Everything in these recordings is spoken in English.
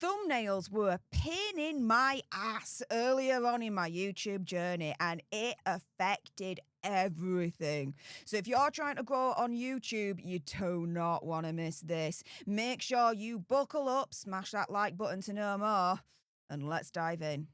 thumbnails were a pain in my ass earlier on in my YouTube journey, and it affected everything. So if you're trying to grow on YouTube, you do not want to miss this. Make sure you buckle up, smash that like button to know more, and let's dive in.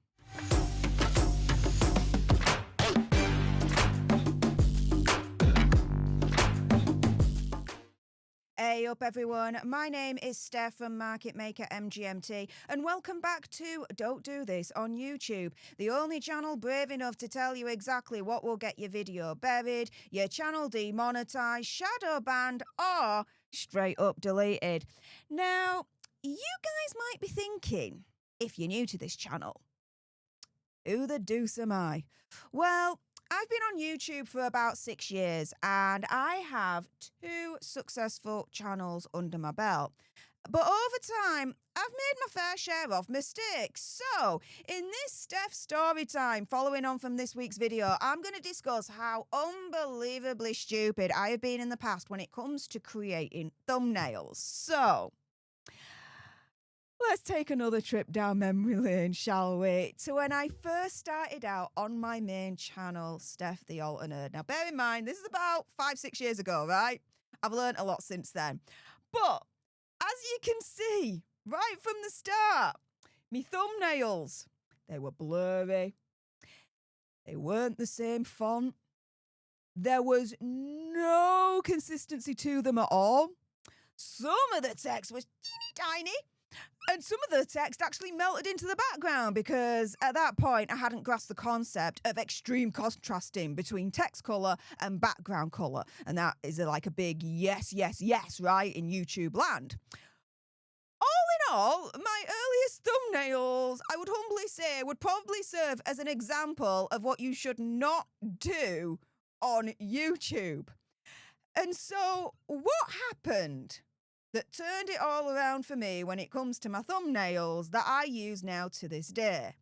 Hey up everyone, my name is Stef from Market Maker MGMT, and welcome back to Don't Do This on YouTube, the only channel brave enough to tell you exactly what will get your video buried, your channel demonetized, shadow banned, or straight up deleted. Now, you guys might be thinking, if you're new to this channel, who the deuce am I? Well, I've been on YouTube for about 6 years, and I have 2 successful channels under my belt. But over time, I've made my fair share of mistakes. So, in this Stef Storytime, following on from this week's video, I'm going to discuss how unbelievably stupid I have been in the past when it comes to creating thumbnails. So, let's take another trip down memory lane, shall we? To when I first started out on my main channel, Stef the Alternate. Now, bear in mind, this is about 5-6 years ago, right? I've learned a lot since then. But, as you can see, right from the start, me thumbnails, they were blurry. They weren't the same font. There was no consistency to them at all. Some of the text was teeny tiny. And some of the text actually melted into the background because at that point I hadn't grasped the concept of extreme contrasting between text colour and background colour. And that is like a big yes, yes, yes, right, in YouTube land. All in all, my earliest thumbnails, I would humbly say, would probably serve as an example of what you should not do on YouTube. And so what happened that turned it all around for me when it comes to my thumbnails that I use now to this day?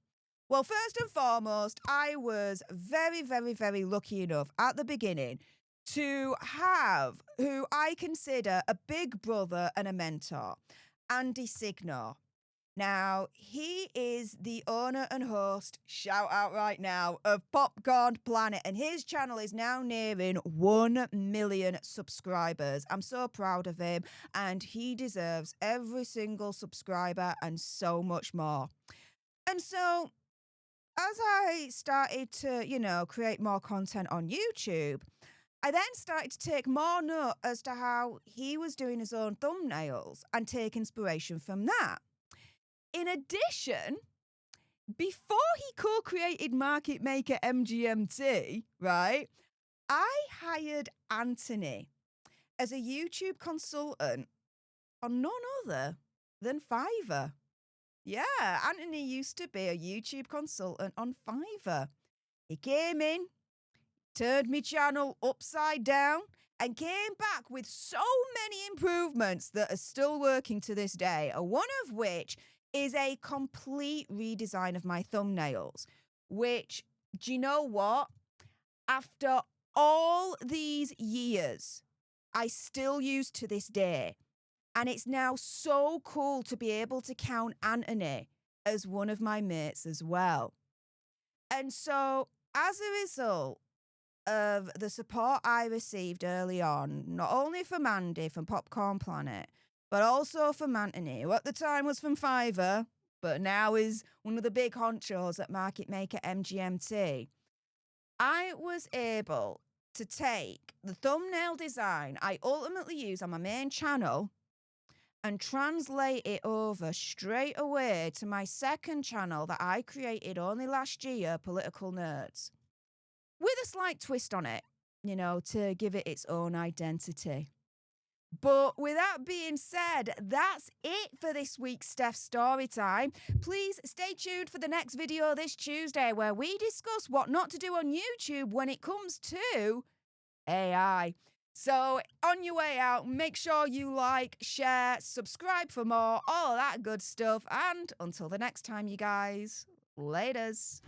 Well, first and foremost, I was very, very, very lucky enough at the beginning to have who I consider a big brother and a mentor, Andy Signor. Now, he is the owner and host, shout out right now, of Popcorn Planet, and his channel is now nearing 1 million subscribers. I'm so proud of him, and he deserves every single subscriber and so much more. And so, as I started to, create more content on YouTube, I then started to take more note as to how he was doing his own thumbnails and take inspiration from that. In addition, before he co-created Market Maker MGMT, right, I hired Anthony as a YouTube consultant on none other than Fiverr. Yeah, Anthony used to be a YouTube consultant on Fiverr. He came in, turned my channel upside down, and came back with so many improvements that are still working to this day, one of which is a complete redesign of my thumbnails, which, do you know what? After all these years, I still use to this day. And it's now so cool to be able to count Anthony as one of my mates as well. And so, as a result of the support I received early on, not only from Andy from Popcorn Planet, but also from Anthony, who at the time was from Fiverr, but now is one of the big honchos at Market Maker MGMT, I was able to take the thumbnail design I ultimately use on my main channel and translate it over straight away to my second channel that I created only last year, Political Nerds, with a slight twist on it, to give it its own identity. But with that being said, that's it for this week's Stef Storytime. Please stay tuned for the next video this Tuesday where we discuss what not to do on YouTube when it comes to AI. So on your way out, make sure you like, share, subscribe for more, all of that good stuff. And until the next time, you guys, laters.